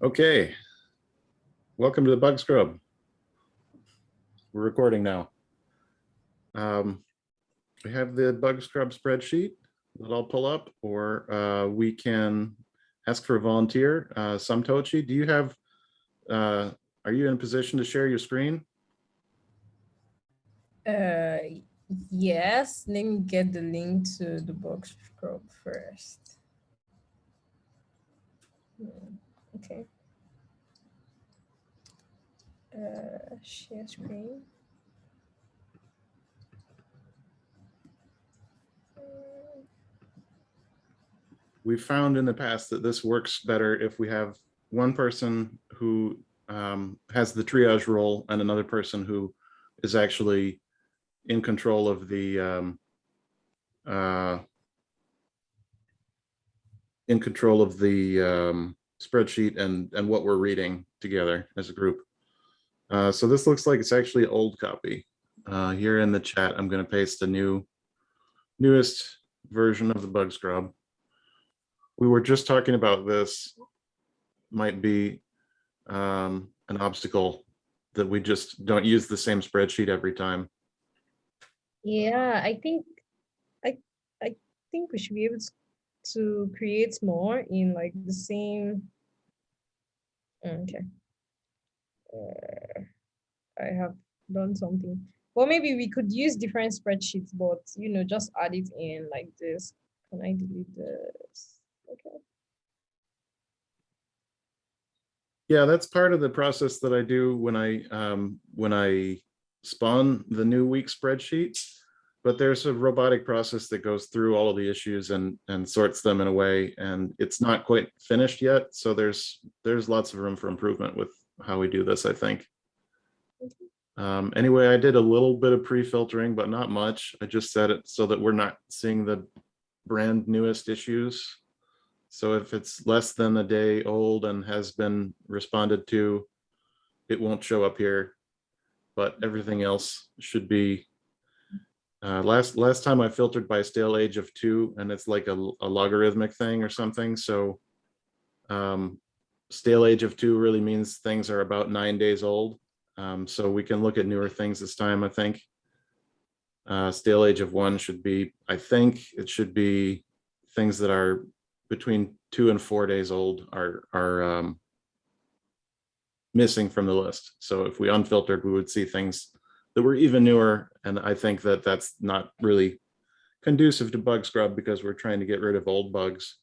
Okay, welcome to the Bug Scrub. We're recording now. We have the Bug Scrub spreadsheet that I'll pull up, or we can ask for a volunteer. Samtochi, do you have, are you in a position to share your screen? Yes, let me get the link to the Bug Scrub first. Okay. Share screen. We've found in the past that this works better if we have one person who has the triage role and another person who is actually in control of the spreadsheet and what we're reading together as a group. So this looks like it's actually an old copy. Here in the chat, I'm going to paste the newest version of the Bug Scrub. We were just talking about this might be an obstacle, that we just don't use the same spreadsheet every time. Yeah, I think we should be able to create more in like the same. Okay. I have done something. Well, maybe we could use different spreadsheets, but just add it in like this. Can I delete this? Okay. Yeah, that's part of the process that I do when I spawn the new week spreadsheet. But there's a robotic process that goes through all of the issues and sorts them in a way, and it's not quite finished yet. So there's lots of room for improvement with how we do this, I think. Anyway, I did a little bit of pre-filtering, but not much. I just set it so that we're not seeing the brand newest issues. So if it's less than a day old and has been responded to, it won't show up here, but everything else should be. Last time I filtered by stale age of 2, and it's like a logarithmic thing or something. So stale age of 2 really means things are about 9 days old. So we can look at newer things this time, I think. Stale age of 1 should be, I think it should be things that are between 2 and 4 days old are missing from the list. So if we unfiltered, we would see things that were even newer. And I think that that's not really conducive to Bug Scrub because we're trying to get rid of old bugs.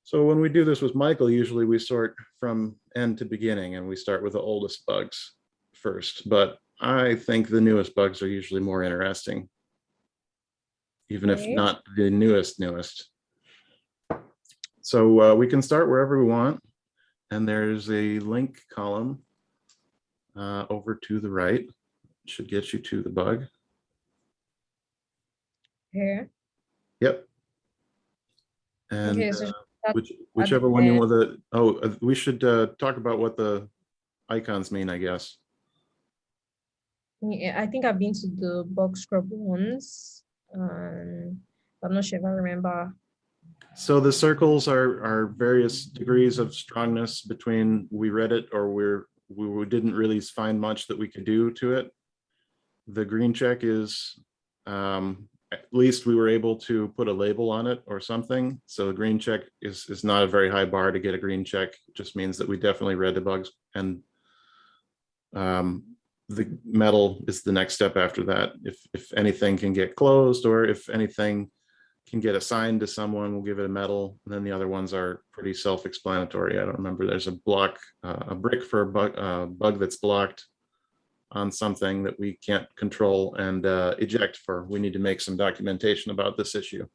So when we do this with Michael, usually we sort from end to beginning and we start with the oldest bugs first. But I think the newest bugs are usually more interesting, even if not the newest. So we can start wherever we want. And there's a link column over to the right. It should get you to the bug. Here. Yep. And okay, so whichever one you want to, we should talk about what the icons mean, I guess. Yeah, I think I've been to the Bug Scrub once. I'm not sure if I remember. So the circles are various degrees of strongness between we read it or we didn't really find much that we could do to it. The green check is at least we were able to put a label on it or something. So the green check is not a very high bar to get a green check. It just means that we definitely read the bugs, and the metal is the next step after that. If anything can get closed or if anything can get assigned to someone, we'll give it a medal. And then the other ones are pretty self-explanatory. I don't remember. There's a brick for a bug that's blocked on something that we can't control, and eject for we need to make some documentation about this issue.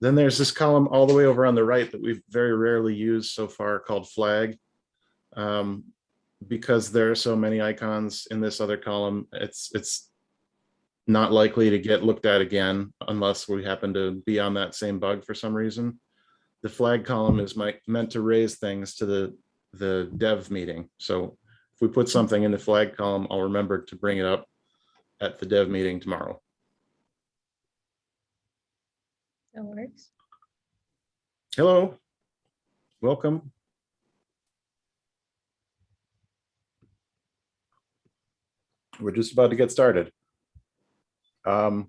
Then there's this column all the way over on the right that we've very rarely used so far called flag. Because there are so many icons in this other column, it's not likely to get looked at again unless we happen to be on that same bug for some reason. The flag column is meant to raise things to the dev meeting. So if we put something in the flag column, I'll remember to bring it up at the dev meeting tomorrow. That works. Hello. welcome. We're just about to get started. The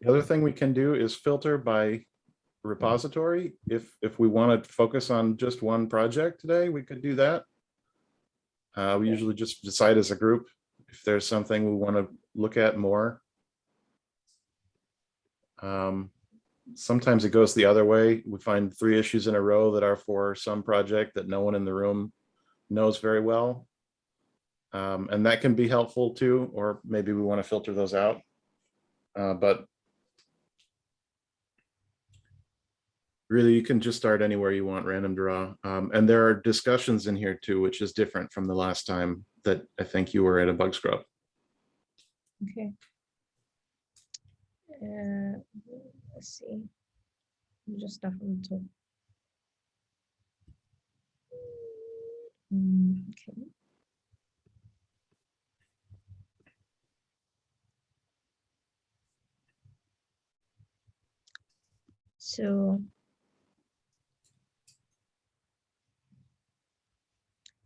other thing we can do is filter by repository. If we want to focus on just one project today, we could do that. We usually just decide as a group if there's something we want to look at more. Sometimes it goes the other way. We find 3 issues in a row that are for some project that no one in the room knows very well. And that can be helpful too, or maybe we want to filter those out. But really, you can just start anywhere you want, random draw. And there are discussions in here too, which is different from the last time that I think you were at a bug scrub. Okay. Let's see. Just start from the top. Okay. So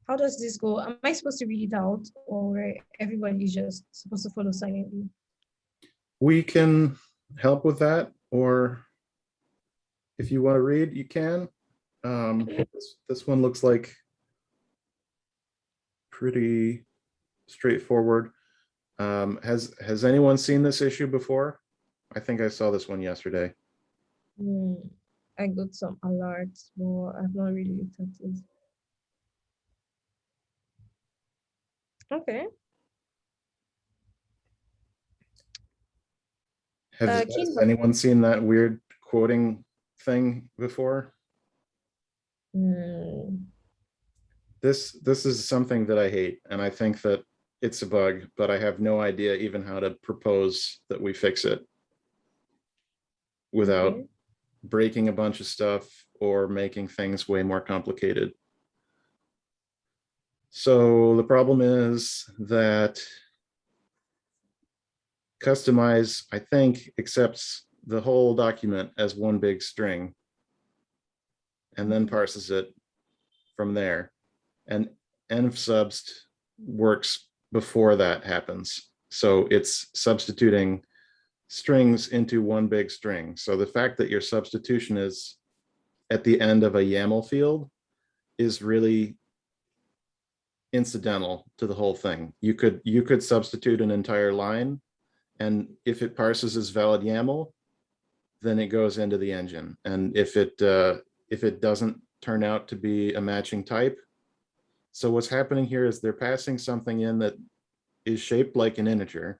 how does this go? Am I supposed to read it out, or everybody's just supposed to follow silently? We can help with that, or if you want to read, you can. This one looks like pretty straightforward. Has anyone seen this issue before? I think I saw this one yesterday. I got some alerts, but I've not really looked at it. Okay. Has anyone seen that weird quoting thing before? This is something that I hate, and I think that it's a bug, but I have no idea even how to propose that we fix it without breaking a bunch of stuff or making things way more complicated. So the problem is that customize, I think, accepts the whole document as one big string and then parses it from there. And env_subst works before that happens. So it's substituting strings into one big string. So the fact that your substitution is at the end of a YAML field is really incidental to the whole thing. You could substitute an entire line, and if it parses as valid YAML, then it goes into the engine. And if it doesn't turn out to be a matching type, so what's happening here is they're passing something in that is shaped like an integer,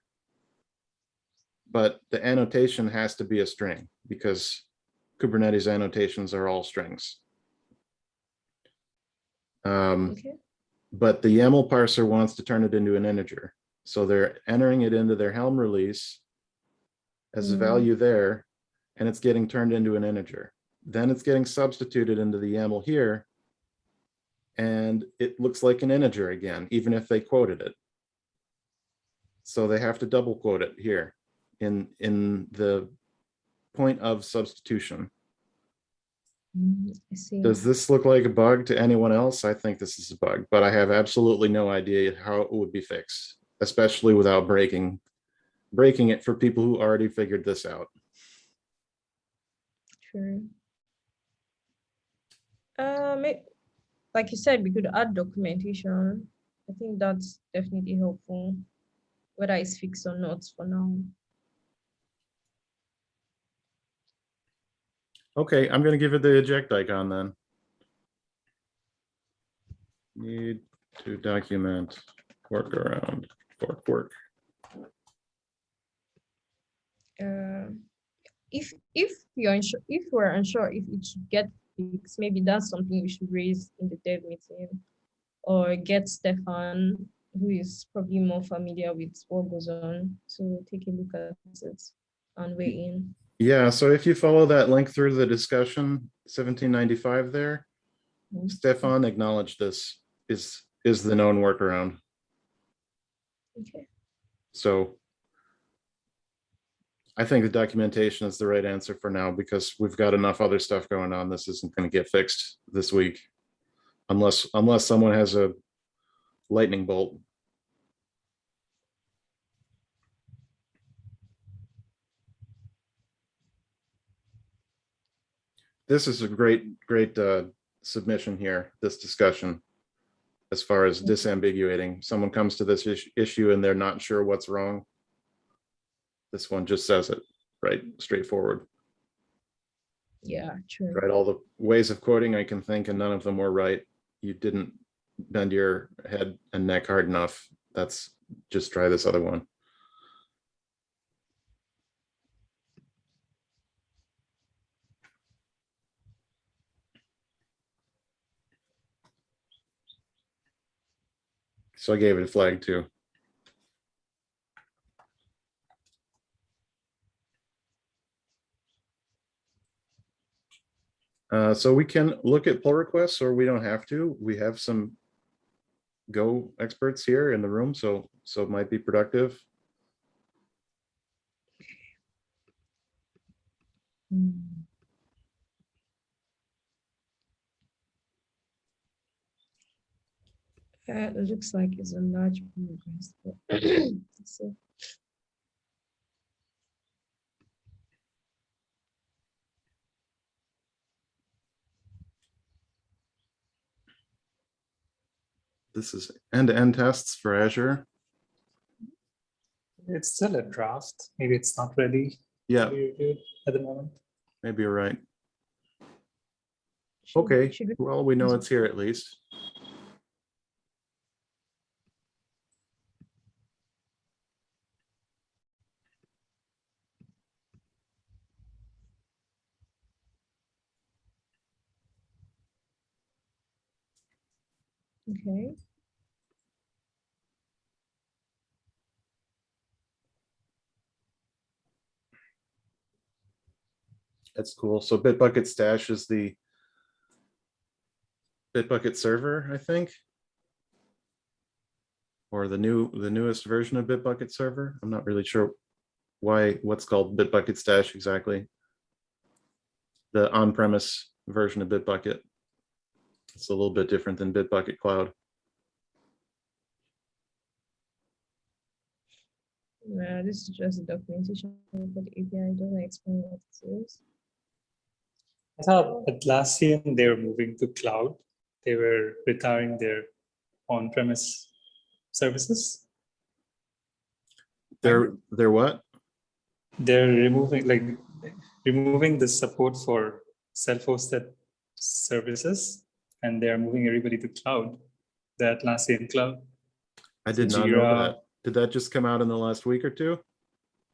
but the annotation has to be a string because Kubernetes annotations are all strings. But the YAML parser wants to turn it into an integer. So they're entering it into their Helm release as a value there, and it's getting turned into an integer. Then it's getting substituted into the YAML here, and it looks like an integer again, even if they quoted it. So they have to double quote it here in the point of substitution. I see. Does this look like a bug to anyone else? I think this is a bug, but I have absolutely no idea how it would be fixed, especially without breaking it for people who already figured this out. Sure. Like you said, we could add documentation. I think that's definitely helpful, whether it's fixed or not for now. Okay, I'm going to give it the eject icon then. Need to document workaround fork work. If we're unsure if it should get fixed, maybe that's something we should raise in the dev meeting, or get Stefan, who is probably more familiar with what goes on, to take a look at it and weigh in. Yeah, so if you follow that link through the discussion, 1795 there, Stefan acknowledged this is the known workaround. Okay. So I think the documentation is the right answer for now because we've got enough other stuff going on. This isn't going to get fixed this week unless someone has a lightning bolt. This is a great submission here, this discussion, as far as disambiguating. Someone comes to this issue and they're not sure what's wrong. This one just says it, right? Straightforward. Yeah, true. Tried all the ways of quoting I can think, and none of them were right. You didn't bend your head and neck hard enough. That's just try this other one. So I gave it a flag too. So we can look at pull requests, or we don't have to. We have some Go experts here in the room, so it might be productive. It looks like it's a large request. So, This is end-to-end tests for Azure. It's still a draft. Maybe it's not ready Yeah, to be reviewed at the moment. maybe you're right. should- Okay, should we- well, we know it's here at least. Okay. That's cool. So Bitbucket Stash is the Bitbucket server, I think, or the newest version of Bitbucket server. I'm not really sure what's called Bitbucket Stash exactly. The on-premise version of Bitbucket. It's a little bit different than Bitbucket Cloud. This is just a documentation for the API. Don't explain what it is. I thought Atlassian, they were moving to cloud. They were retiring their on-premise services. They're what? They're removing the support for self-hosted services, and they're moving everybody to cloud, the Atlassian cloud. I did not know Jira. that. Did that just come out in the last week or two?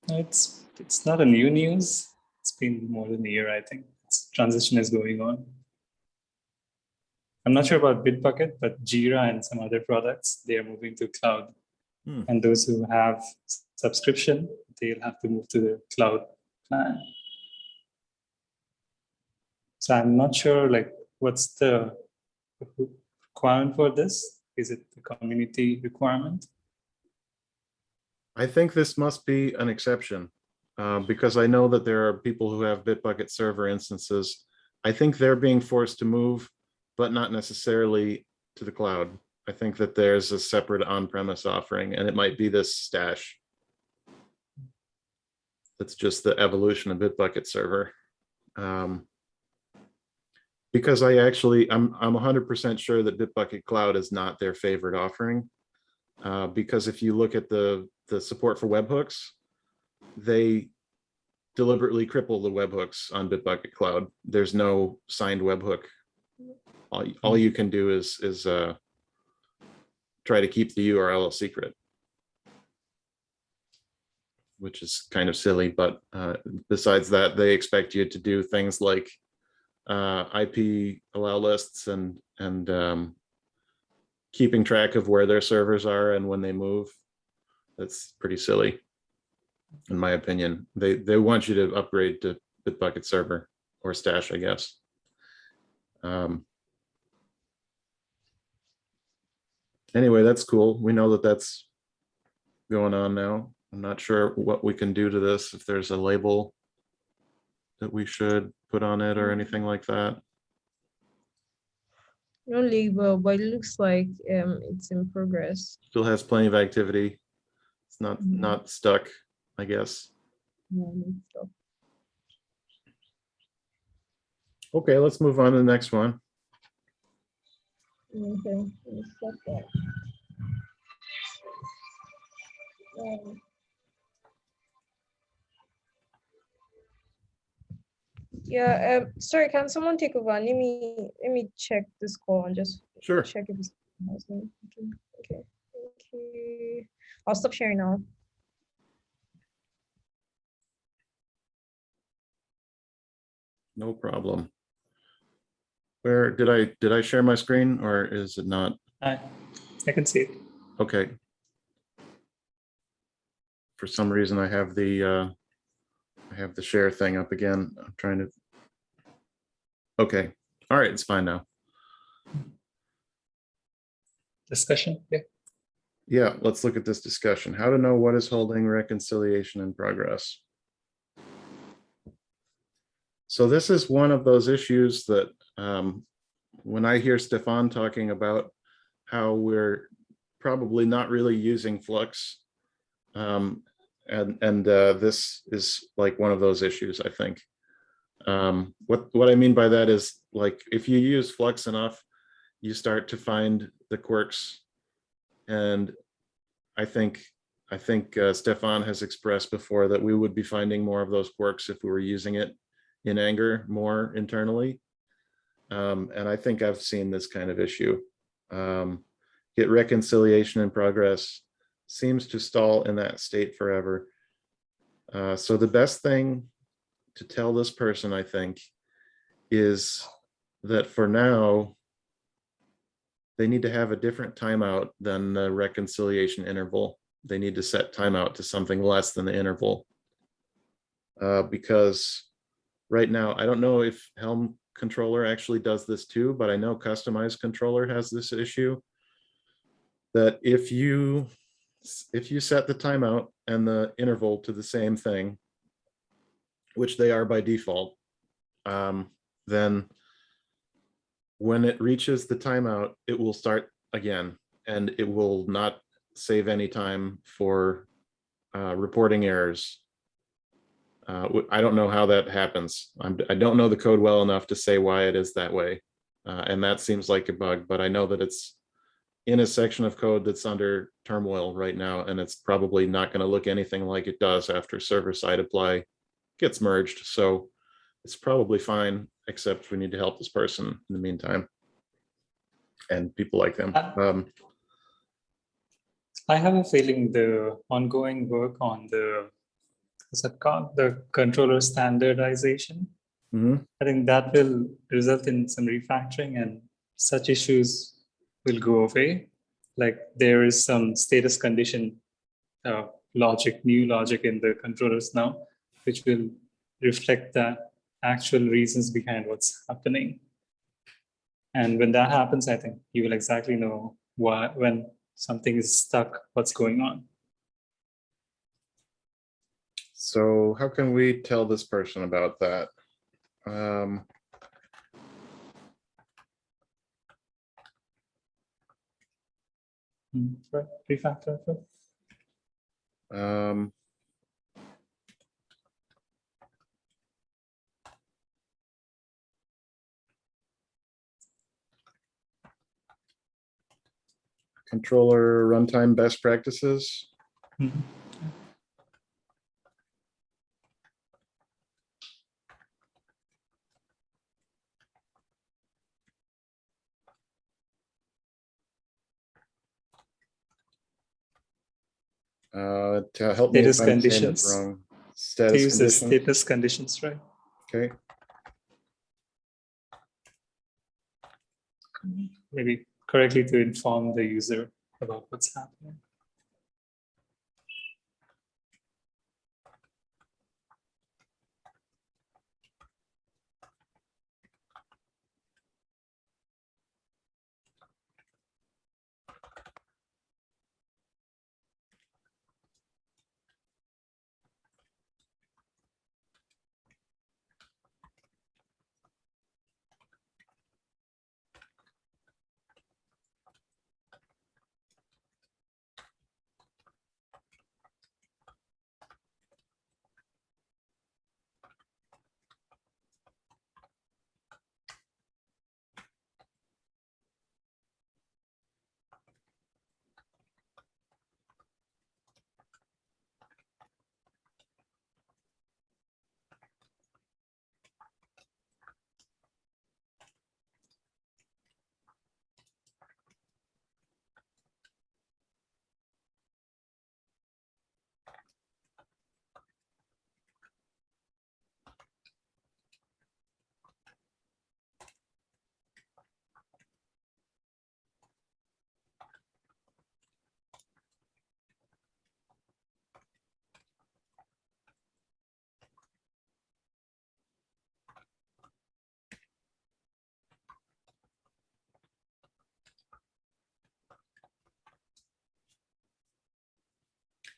It's not a new news. It's been more than a year, I think. Transition is going on. I'm not sure about Bitbucket, but Jira and some other products, they are moving to cloud. And those who have subscription, they'll have to move to the cloud plan. So I'm not sure, like, what's the requirement for this? Is it the community requirement? I think this must be an exception because I know that there are people who have Bitbucket server instances. I think they're being forced to move, but not necessarily to the cloud. I think that there's a separate on-premise offering, and it might be this Stash. That's just the evolution of Bitbucket server. Because I'm 100% sure that Bitbucket Cloud is not their favorite offering. Because if you look at the support for webhooks, they deliberately cripple the webhooks on Bitbucket Cloud. There's no signed webhook. All you can do is try to keep the URL a secret, which is kind of silly. But besides that, they expect you to do things like IP allow lists and keeping track of where their servers are and when they move. That's pretty silly, in my opinion. They want you to upgrade to Bitbucket server or Stash, I guess. Anyway, that's cool. We know that that's going on now. I'm not sure what we can do to this, if there's a label that we should put on it or anything like that. No label, but it looks like it's in progress. Still has plenty of activity. It's not stuck, I guess. Yeah, neat stuff. Okay, let's move on to the next one. Okay, let's stop that. Yeah, sorry, can someone take over? Let me check this call and just Sure. check if it's okay. Thank you. I'll stop sharing now. No problem. Where did I share my screen, or is it not? I can see it. Okay. For some reason, I have the share thing up again. I'm trying to. Okay. All right. It's fine now. Discussion. Yeah. Yeah. Let's look at this discussion. How to know what is holding reconciliation in progress. So this is one of those issues that when I hear Stefan talking about how we're probably not really using Flux, and this is like one of those issues, I think. What I mean by that is, like, if you use Flux enough, you start to find the quirks, and I think Stefan has expressed before that we would be finding more of those quirks if we were using it in anger more internally. And I think I've seen this kind of issue. Get reconciliation in progress seems to stall in that state forever. So the best thing to tell this person, I think, is that for now, they need to have a different timeout than the reconciliation interval. They need to set timeout to something less than the interval. Because right now, I don't know if Helm controller actually does this too, but I know customized controller has this issue, that if you set the timeout and the interval to the same thing, which they are by default, then when it reaches the timeout, it will start again, and it will not save any time for reporting errors. I don't know how that happens. I don't know the code well enough to say why it is that way. And that seems like a bug, but I know that it's in a section of code that's under turmoil right now, and it's probably not going to look anything like it does after server-side apply gets merged. So it's probably fine, except we need to help this person in the meantime, and people like them. I have a feeling the ongoing work on the controller standardization, I think that will result in some refactoring, and such issues will go away. Like there is some status condition new logic in the controllers now, which will reflect the actual reasons behind what's happening. And when that happens, I think you will exactly know when something is stuck, what's going on. So how can we tell this person about that? Right. Refactor. Controller runtime best practices. To help me if I'm saying it wrong. Status conditions. Status conditions, right? Okay. Maybe correctly to inform the user about what's happening.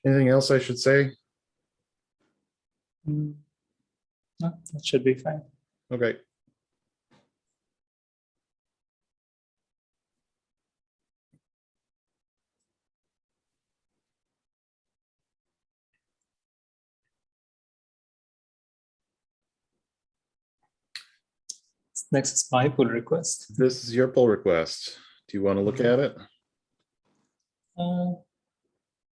Anything else I should say? No, that should be fine. Okay. Next is my pull request. This is your pull request. Do you want to look at it? Nothing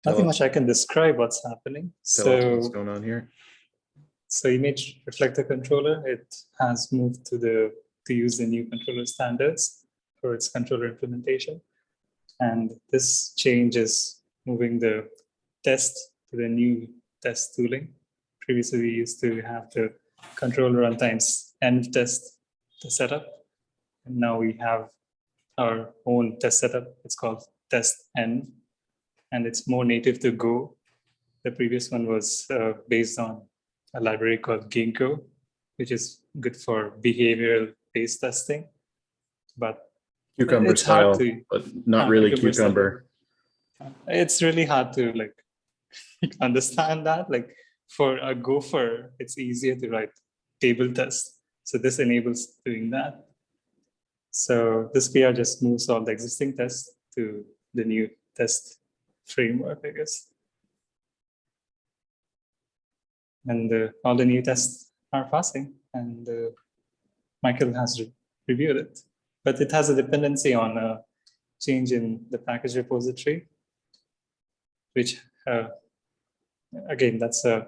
us. much I can describe what's happening. Tell us what's So, going on here. so image reflector controller, it has moved to use the new controller standards for its controller implementation. And this change is moving the test to the new test tooling. Previously, we used to have the controller runtimes env test the setup. And now we have our own test setup. It's called test env, and it's more native to Go. The previous one was based on a library called Ginkgo, which is good for behavioral based testing. But Cucumber it's hard style, to, but not really cucumber style. cucumber. It's really hard to like understand that. Like for a Gopher, it's easier to write table tests. So this enables doing that. So this PR just moves all the existing tests to the new test framework, I guess. And all the new tests are passing, and Michael has reviewed it. But it has a dependency on a change in the package repository, which again, that's a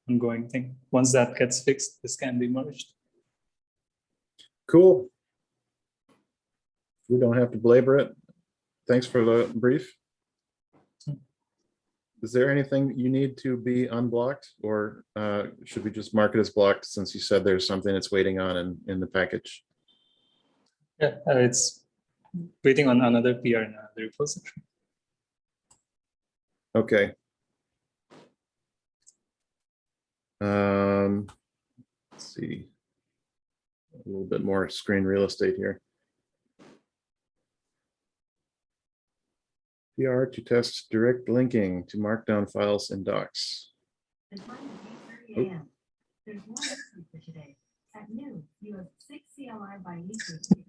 ongoing thing. Once that gets fixed, this can be merged. Cool. We don't have to belabor it. Thanks for the brief. Is there anything you need to be unblocked, or should we just mark it as blocked since you said there's something that's waiting on in the package? Yeah, it's waiting on another PR in another repository. Okay. Let's see. A little bit more screen real estate here. PR to test direct linking to markdown files in docs. The time is 8:30 a.m. There's one listing for today. At noon, you have 6 CLI by YouTube.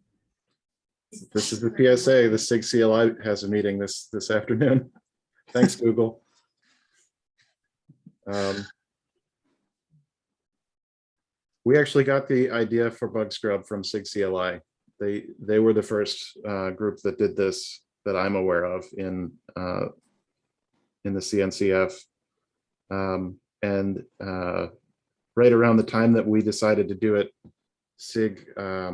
This is the PSA. The SIG CLI has a meeting this afternoon. Thanks, Google. We actually got the idea for Bug Scrub from SIG CLI. They were the first group that did this that I'm aware of in the CNCF. And right around the time that we decided to do it, SIG, I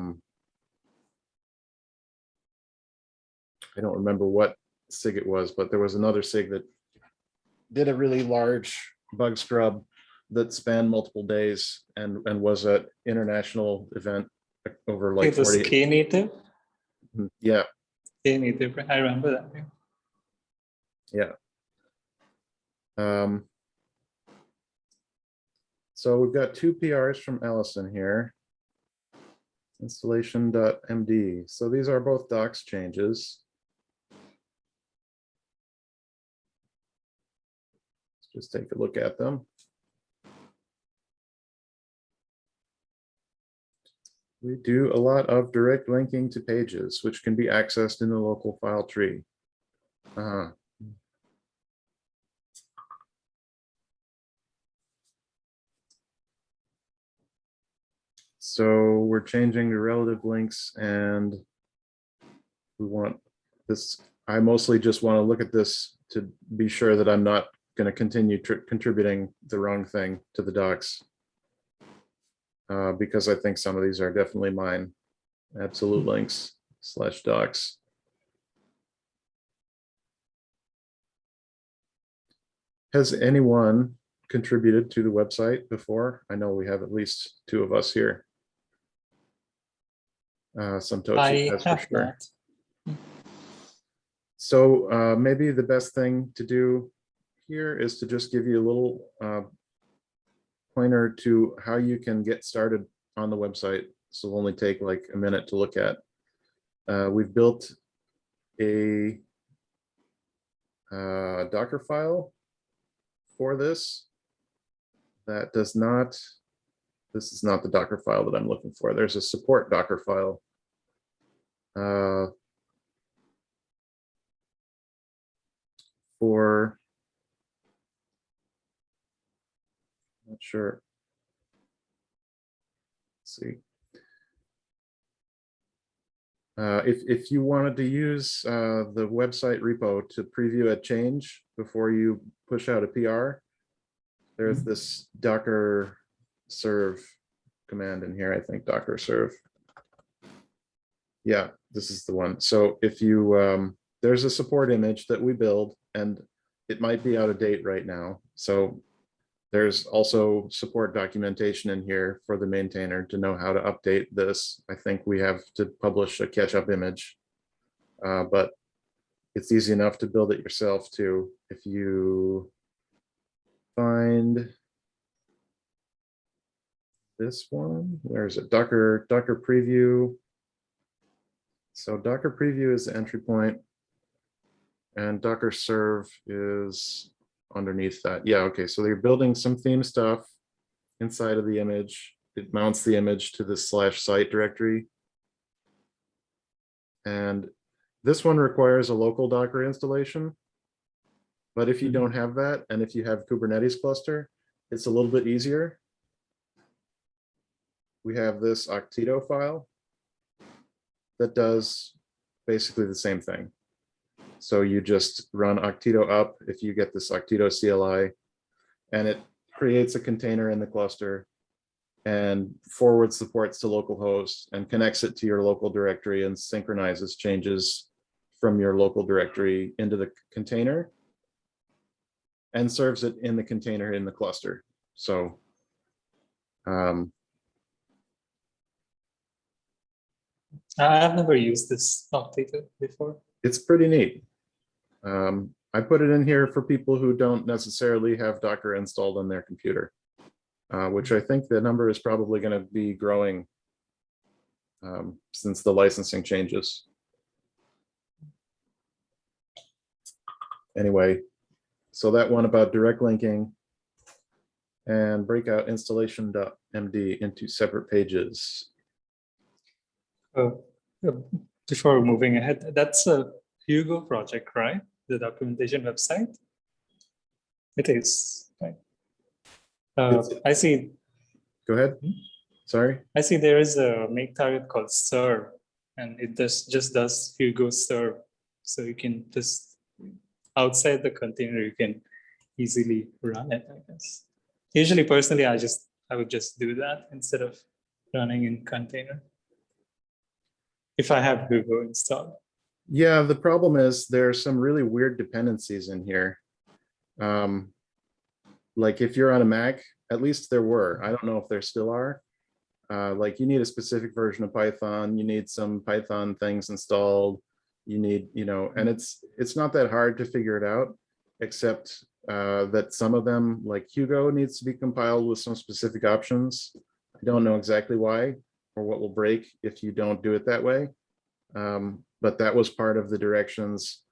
don't remember what SIG it was, but there was another SIG that did a really large bug scrub that spanned multiple days and was an international event over like It was 40. Knative. Yeah. Knative, I remember that. Yeah. So we've got 2 PRs from Allison here. Installation.md. So these are both docs changes. Let's just take a look at them. We do a lot of direct linking to pages, which can be accessed in the local file tree. So we're changing the relative links, and we want this. I mostly just want to look at this to be sure that I'm not going to continue contributing the wrong thing to the docs. Because I think some of these are definitely mine. Absolute links / docs. Has anyone contributed to the website before? I know we have at least 2 of us here. Some Tochi has for sure. Not. So maybe the best thing to do here is to just give you a little pointer to how you can get started on the website. So it'll only take like a minute to look at. We've built a Docker file for this that does not, this is not the Docker file that I'm looking for. There's a support Docker file. For, not sure. Let's see. If you wanted to use the website repo to preview a change before you push out a PR, there's this Docker serve command in here, I think, Docker serve. Yeah, this is the one. So if you, there's a support image that we build, and it might be out of date right now. So there's also support documentation in here for the maintainer to know how to update this. I think we have to publish a catch-up image, but it's easy enough to build it yourself too. If you find this one, where is it? Docker preview. So Docker preview is the entry point, and Docker serve is underneath that. Yeah, okay, so you're building some theme stuff inside of the image. It mounts the image to the /site directory. And this one requires a local Docker installation. But if you don't have that, and if you have Kubernetes cluster, it's a little bit easier. We have this Octito file that does basically the same thing. So you just run Octito up if you get this Octito CLI, and it creates a container in the cluster and forwards the ports to localhost and connects it to your local directory and synchronizes changes from your local directory into the container and serves it in the container in the cluster. So I've never used this Octito before. it's pretty neat. I put it in here for people who don't necessarily have Docker installed on their computer, which I think the number is probably going to be growing since the licensing changes. Anyway, so that one about direct linking and breakout installation.md into separate pages. Before moving ahead, that's a Hugo project, right? The documentation website. It is, right? I see. Go ahead. Sorry. I see there is a make target called serve, and it just does Hugo serve. So you can just outside the container, you can easily run it, I guess. Usually, personally, I would just do that instead of running in container if I have Hugo installed. Yeah, the problem is there's some really weird dependencies in here. Like if you're on a Mac, at least there were. I don't know if there still are. Like you need a specific version of Python. You need some Python things installed. You need, and it's not that hard to figure it out, except that some of them, like Hugo, needs to be compiled with some specific options. I don't know exactly why or what will break if you don't do it that way. But that was part of the directions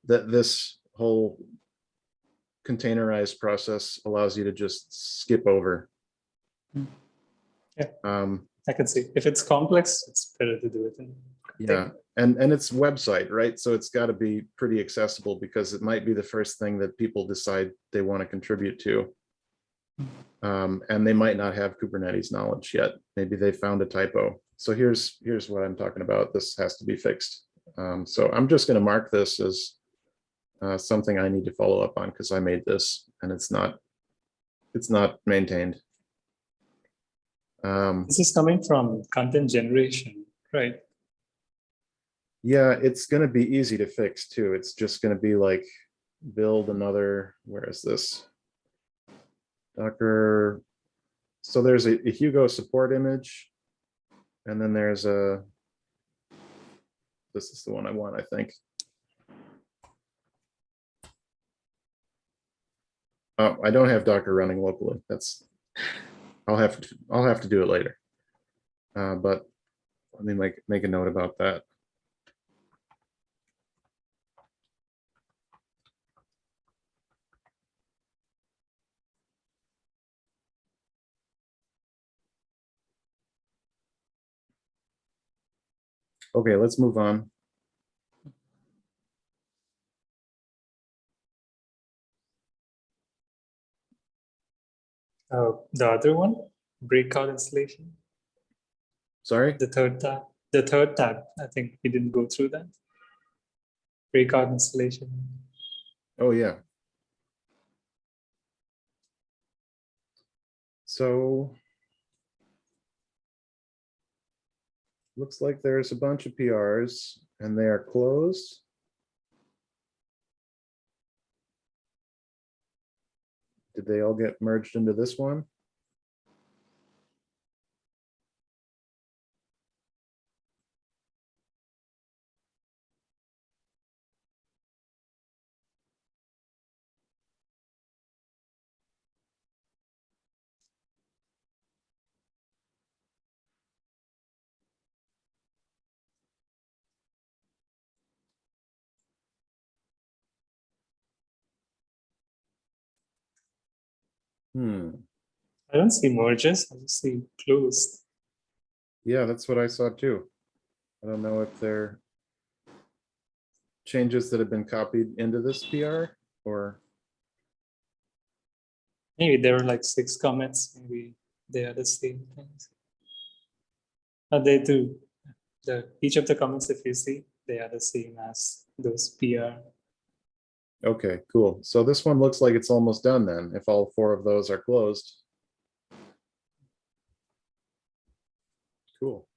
that this whole containerized process allows you to just skip over. Yeah, I can see. If it's complex, it's better to do it in yeah, and it's website, right? So it's got to be pretty accessible because it might be the first thing that people decide they want to contribute to. And they might not have Kubernetes knowledge yet. Maybe they found a typo. So here's what I'm talking about. This has to be fixed. So I'm just going to mark this as something I need to follow up on because I made this and it's not maintained. This is coming from content generation, right? Yeah, it's going to be easy to fix too. It's just going to be like build another, where is this? Docker. So there's a Hugo support image. And then there's this is the one I want, I think. Oh, I don't have Docker running locally. I'll have to do it later. But let me make a note about that. Okay, let's move on. The other one, breakout installation, Sorry? the third tab, I think we didn't go through that. Breakout installation. Oh, yeah. So looks like there's a bunch of PRs and they are closed. Did they all get merged into this one? I don't see merges, I just see closed. Yeah, that's what I saw too. I don't know if they're changes that have been copied into this PR or, Maybe there were like 6 comments, maybe they are the same things. They do. Each of the comments, if you see, they are the same as those PR. okay, cool. So this one looks like it's almost done then, if all 4 of those are closed. Cool.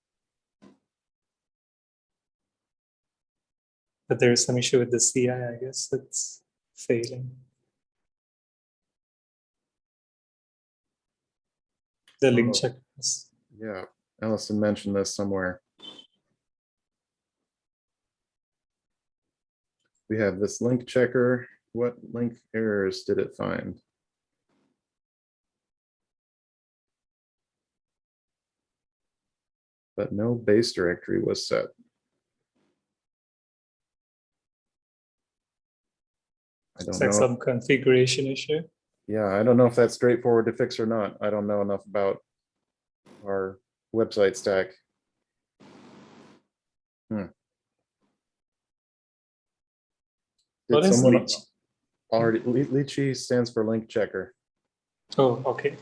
But there is some issue with the CI, I guess it's failing. The link Oh. checkers. Yeah, Allison mentioned this somewhere. We have this link checker. What link errors did it find? But no base directory was set. I don't It's like know. some configuration issue. Yeah, I don't know if that's straightforward to fix or not. I don't know enough about our website stack. Did What is someone leech? already? Lychee stands for link checker. Oh, okay.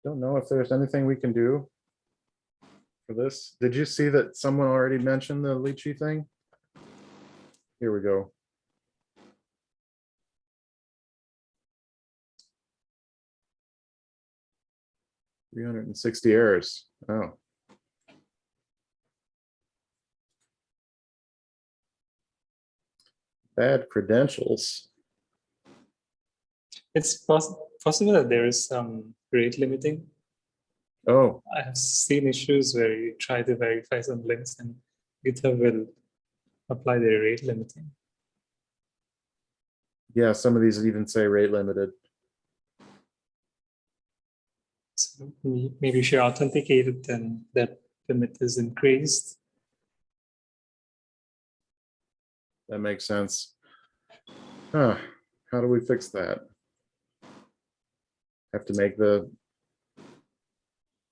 Don't know if there's anything we can do for this. Did you see that someone already mentioned the Lychee thing? Here we go. $360 errors. Oh. Bad credentials. It's possible that there is some rate limiting. Oh, I have seen issues where you try to verify some links and GitHub will apply the rate limiting. yeah, some of these even say rate limited. So maybe if you're authenticated, then that limit is increased. That makes sense. Huh. How do we fix that? Have to make the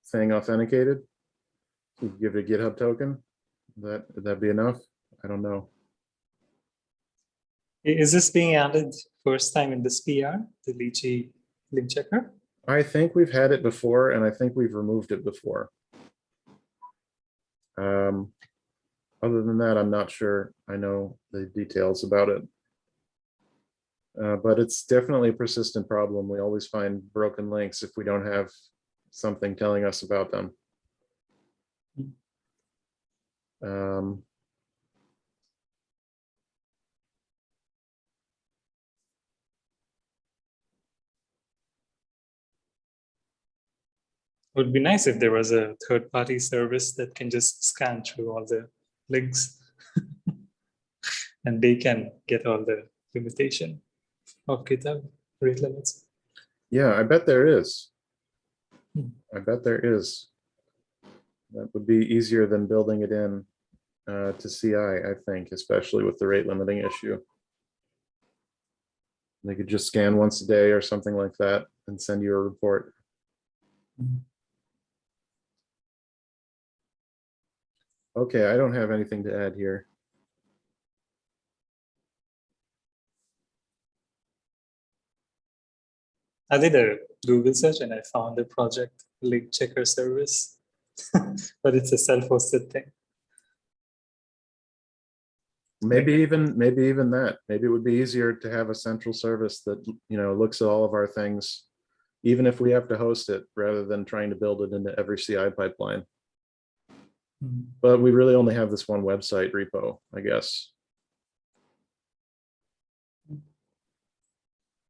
thing authenticated? You give it a GitHub token? Would that be enough? I don't know. Is this being added first time in this PR, the Lychee link checker? I think we've had it before, and I think we've removed it before. Other than that, I'm not sure I know the details about it. But it's definitely a persistent problem. We always find broken links if we don't have something telling us about them. It would be nice if there was a third-party service that can just scan through all the links and they can get all the limitation of GitHub rate limits. Yeah, I bet there is. Hmm. I bet there is. That would be easier than building it in to CI, I think, especially with the rate limiting issue. They could just scan once a day or something like that and send you a report. Okay, I don't have anything to add here. I did a Google search and I found a project link checker service, but it's a self-hosted thing. Maybe even that. Maybe it would be easier to have a central service that, you know, looks at all of our things, even if we have to host it, rather than trying to build it into every CI pipeline. But we really only have this one website repo, I guess.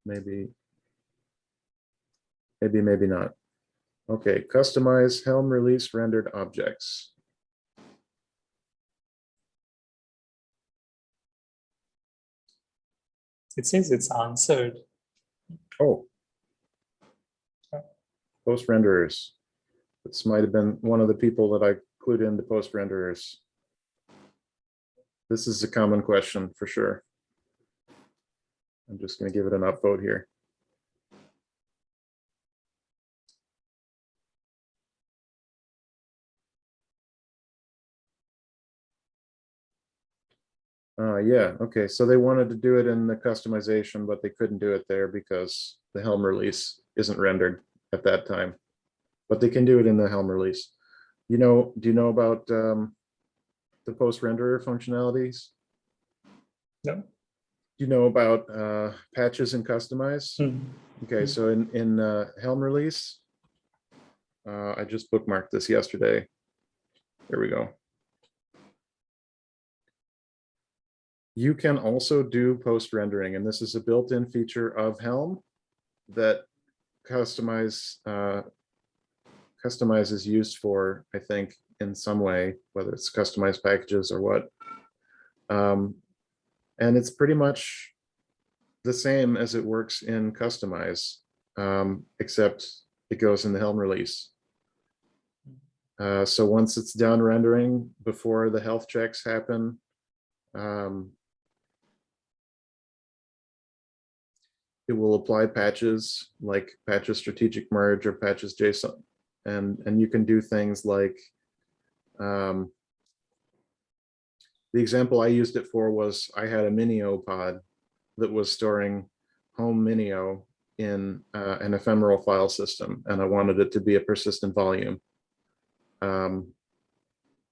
Maybe not. Okay, customize Helm release rendered objects. It says it's answered. Oh. Post renderers. This might have been one of the people that I clued into post renderers. This is a common question for sure. I'm just going to give it an upvote here. Yeah, okay, so they wanted to do it in the customization, but they couldn't do it there because the Helm release isn't rendered at that time. But they can do it in the Helm release. You know, do you know about the post renderer functionalities? No. Do you know about patches and customize? Okay, so in Helm release, I just bookmarked this yesterday. There we go. You can also do post rendering, and this is a built-in feature of Helm that Customize is used for, I think, in some way, whether it's customized packages or what. And it's pretty much the same as it works in Customize, except it goes in the Helm release. So once it's done rendering, before the health checks happen, it will apply patches like patches strategic merge or patches JSON. And you can do things like, the example I used it for was I had a Minio pod that was storing home Minio in an ephemeral file system, and I wanted it to be a persistent volume.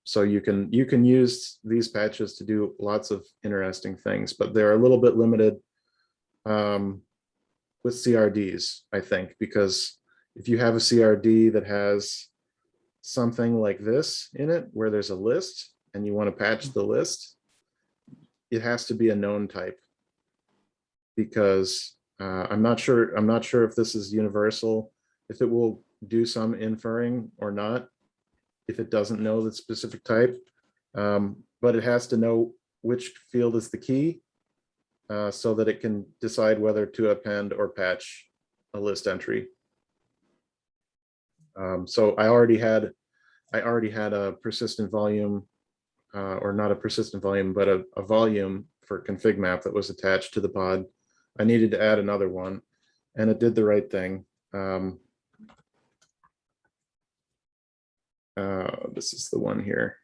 So you can use these patches to do lots of interesting things, but they're a little bit limited with CRDs, I think, because if you have a CRD that has something like this in it, where there's a list and you want to patch the list, it has to be a known type, because I'm not sure if this is universal, if it will do some inferring or not, if it doesn't know the specific type, but it has to know which field is the key, so that it can decide whether to append or patch a list entry. So I already had a persistent volume, or not a persistent volume, but a volume for config map that was attached to the pod. I needed to add another one, and it did the right thing. This is the one here.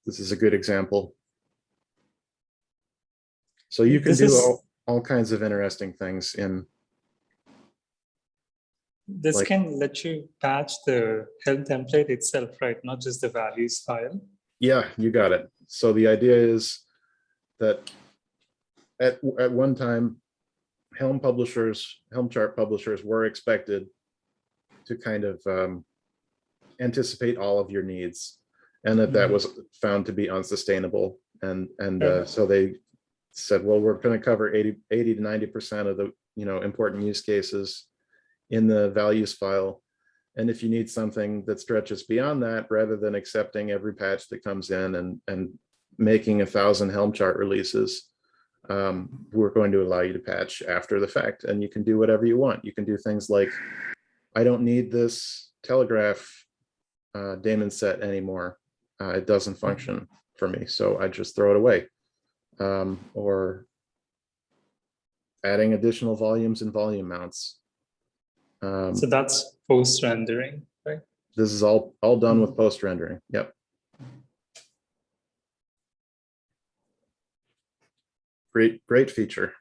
This is a good example. So you can do all kinds of interesting things in. This like, can let you patch the Helm template itself, right? Not just the values file. Yeah, you got it. So the idea is that at one time, Helm chart publishers were expected to kind of anticipate all of your needs, and that was found to be unsustainable. And so they said, well, we're going to cover 80 to 90% of the important use cases in the values file. And if you need something that stretches beyond that, rather than accepting every patch that comes in and making 1,000 Helm chart releases, we're going to allow you to patch after the fact, and you can do whatever you want. You can do things like, I don't need this telegraph daemon set anymore. It doesn't function for me, so I just throw it away. Or adding additional volumes and volume mounts. So that's post rendering, right? This is all done with post rendering. Yep. Great feature.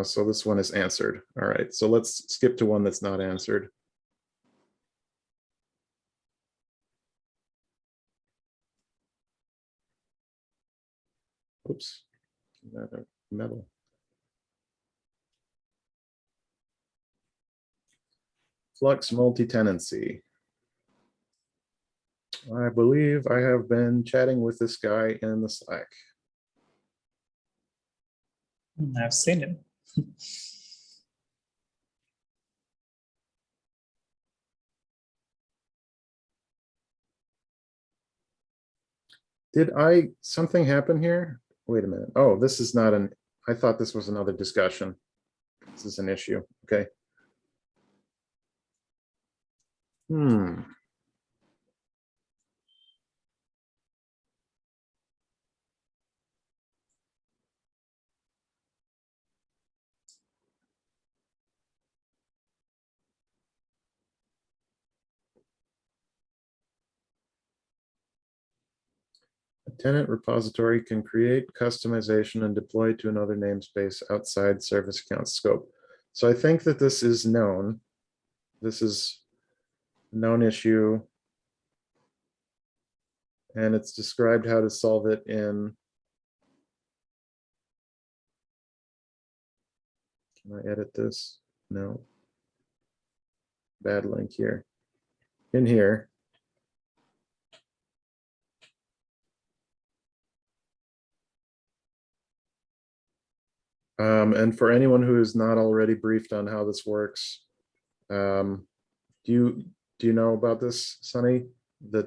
So this one is answered. All right, so let's skip to one that's not answered. Oops, metal. Flux multi-tenancy. I believe I have been chatting with this guy in the Slack. I've seen it. Did something happen here? Wait a minute. Oh, this is not I thought this was another discussion. This is an issue. Okay. A tenant repository can create customization and deploy to another namespace outside service account scope. So I think that this is known. This is a known issue. And it's described how to solve it in. Can I edit this? No. Bad link here. In here. And for anyone who is not already briefed on how this works, do you know about this, Sunny?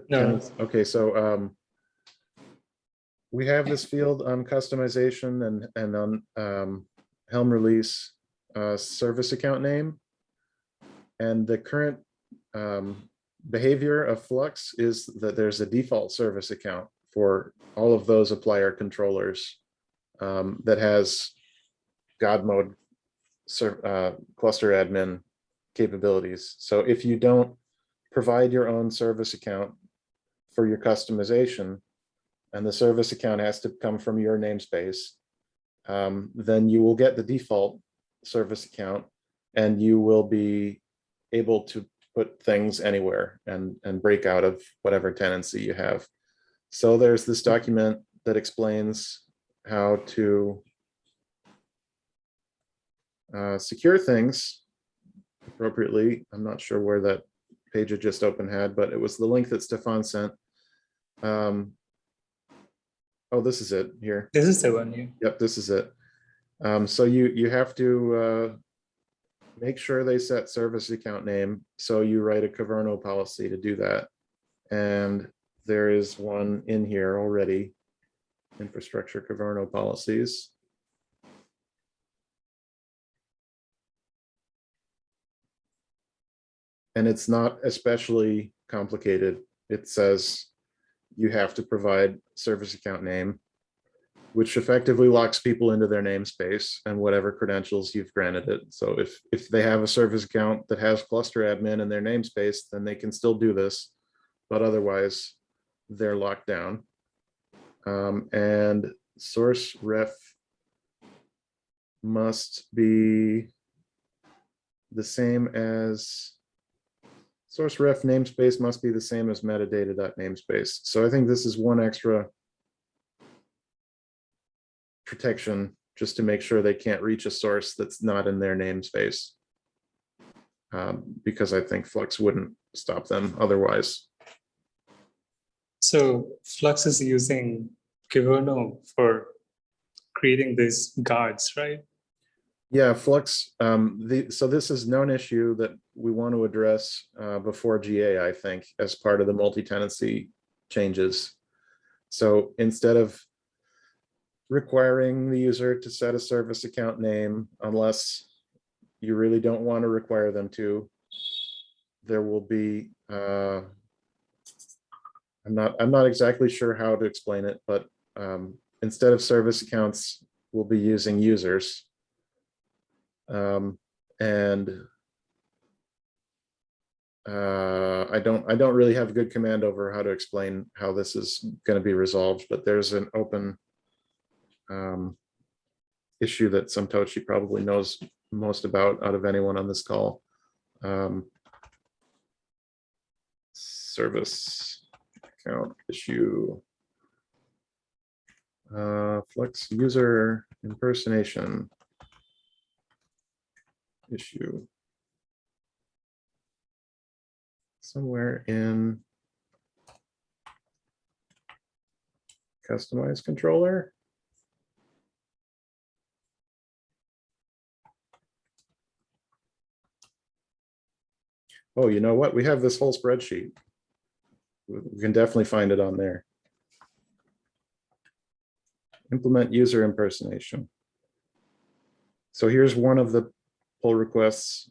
No. Okay, so we have this field on customization and on Helm release service account name, and the current behavior of Flux is that there's a default service account for all of those applier controllers that has God mode cluster admin capabilities. So if you don't provide your own service account for your customization, and the service account has to come from your namespace, then you will get the default service account and you will be able to put things anywhere and break out of whatever tenancy you have. So there's this document that explains how to secure things appropriately. I'm not sure where that page I just opened had, but it was the link that Stefan sent. Oh, this is it here. This is the one. Yeah. Yep, this is it. So you have to make sure they set service account name. So you write a Caverno policy to do that. And there is one in here already, infrastructure Caverno policies. And it's not especially complicated. It says you have to provide service account name, which effectively locks people into their namespace and whatever credentials you've granted it. So if they have a service account that has cluster admin in their namespace, then they can still do this, but otherwise they're locked down. And source ref must be the same as source ref namespace must be the same as metadata.namespace. So I think this is one extra protection just to make sure they can't reach a source that's not in their namespace, because I think Flux wouldn't stop them otherwise. So Flux is using Caverno for creating these guards, right? Yeah, Flux. So this is known issue that we want to address before GA, I think, as part of the multi-tenancy changes. So instead of requiring the user to set a service account name, unless you really don't want to require them to, there will be I'm not exactly sure how to explain it, but instead of service accounts, we'll be using users. And I don't really have good command over how to explain how this is going to be resolved, but there's an open issue that Samtochi probably knows most about out of anyone on this call. Service account issue. Flux user impersonation issue. Somewhere in customize controller. Oh, you know what? We have this whole spreadsheet. We can definitely find it on there. Implement user impersonation. So here's one of the pull requests.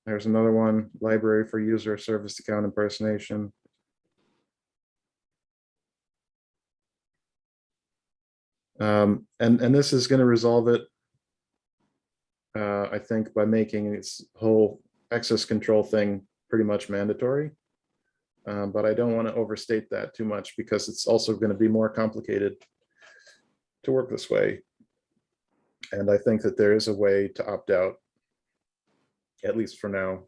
There's another one, library for user service account impersonation. And this is going to resolve it, I think, by making this whole access control thing pretty much mandatory. But I don't want to overstate that too much because it's also going to be more complicated to work this way. And I think that there is a way to opt out, at least for now.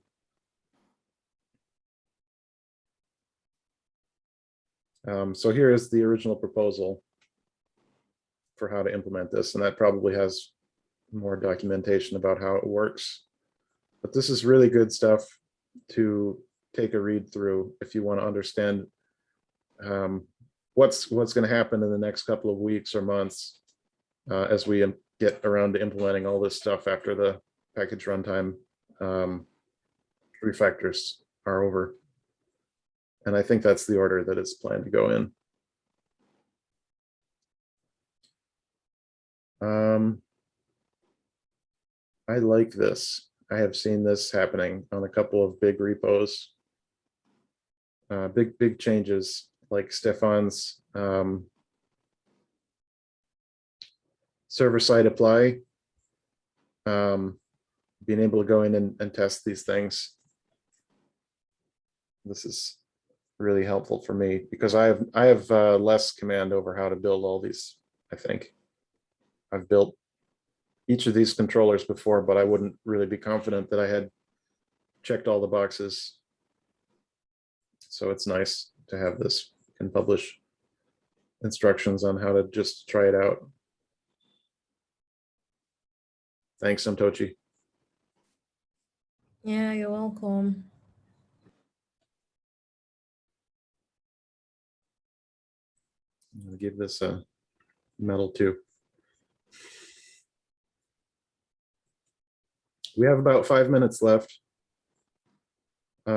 So here is the original proposal for how to implement this, and that probably has more documentation about how it works. But this is really good stuff to take a read through if you want to understand what's going to happen in the next couple of weeks or months as we get around to implementing all this stuff after the package runtime refactors are over. And I think that's the order that it's planned to go in. I like this. I have seen this happening on a couple of big repos. Big changes like Stefan's server-side apply. Being able to go in and test these things. This is really helpful for me because I have less command over how to build all these. I think I've built each of these controllers before, but I wouldn't really be confident that I had checked all the boxes. So it's nice to have this and publish instructions on how to just try it out. Thanks, Samtochi. Yeah, you're welcome. I'll give this a medal too. We have about 5 minutes left. We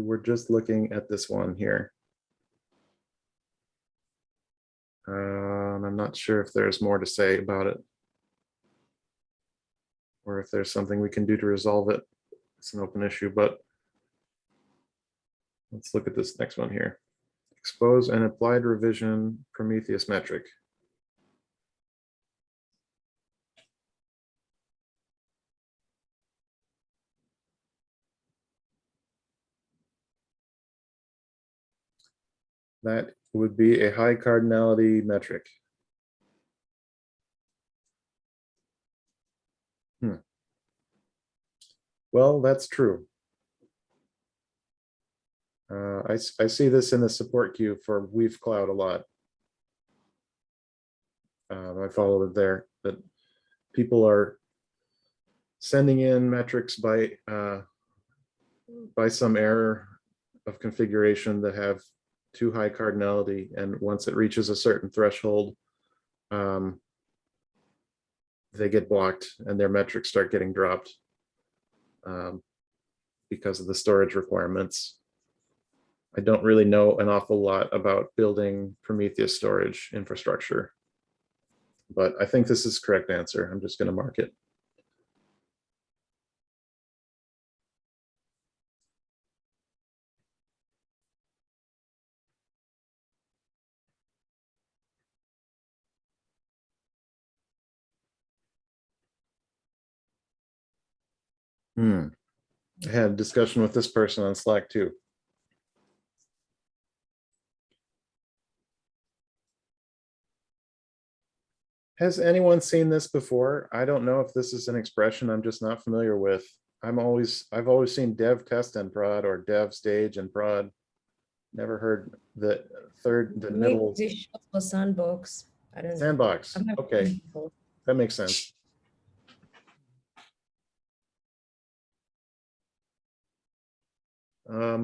were just looking at this one here. And I'm not sure if there's more to say about it or if there's something we can do to resolve it. It's an open issue, but let's look at this next one here. Expose an applied revision Prometheus metric. That would be a high cardinality metric. Well, that's true. I see this in the support queue for Weave Cloud a lot. I followed it there, that people are sending in metrics by some error of configuration that have too high cardinality, and once it reaches a certain threshold, they get blocked and their metrics start getting dropped because of the storage requirements. I don't really know an awful lot about building Prometheus storage infrastructure, but I think this is the correct answer. I'm just going to mark it. I had a discussion with this person on Slack too. Has anyone seen this before? I don't know if this is an expression I'm just not familiar with. I've always seen dev test and prod or dev stage and prod. Never heard the middle Maybe short for sandbox. I don't know. sandbox. I've never Okay, seen it before. that makes sense.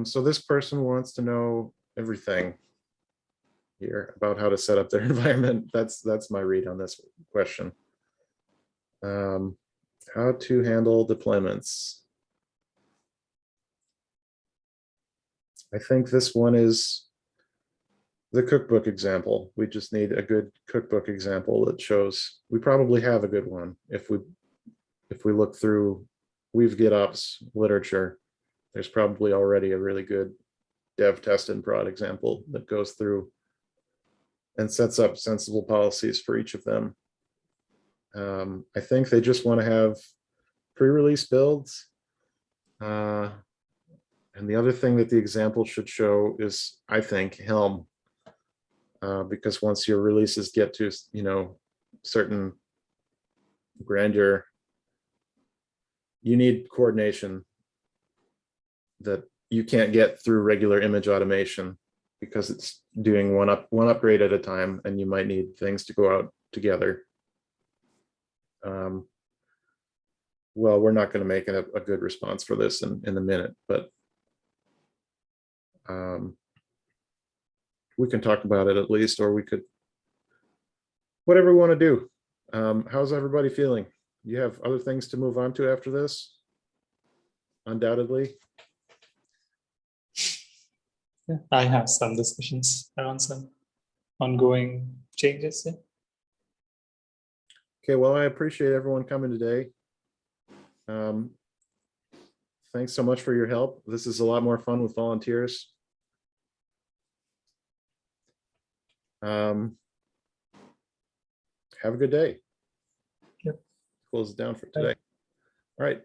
So this person wants to know everything here about how to set up their environment. That's my read on this question. How to handle deployments. I think this one is the cookbook example. We just need a good cookbook example that shows, we probably have a good one. If we look through Weave GitOps literature, there's probably already a really good dev test and prod example that goes through and sets up sensible policies for each of them. I think they just want to have pre-release builds. And the other thing that the example should show is, I think, Helm. Because once your releases get to, certain grandeur, you need coordination that you can't get through regular image automation, because it's doing one upgrade at a time, and you might need things to go out together. Well, we're not going to make a good response for this in a minute, but we can talk about it at least, or we could, whatever we want to do. How's everybody feeling? You have other things to move on to after this? Undoubtedly. Yeah, I have some discussions around some ongoing changes. Yeah. Okay, well, I appreciate everyone coming today. Thanks so much for your help. This is a lot more fun with volunteers. Have a good day. Yep. Close it down for today. All right.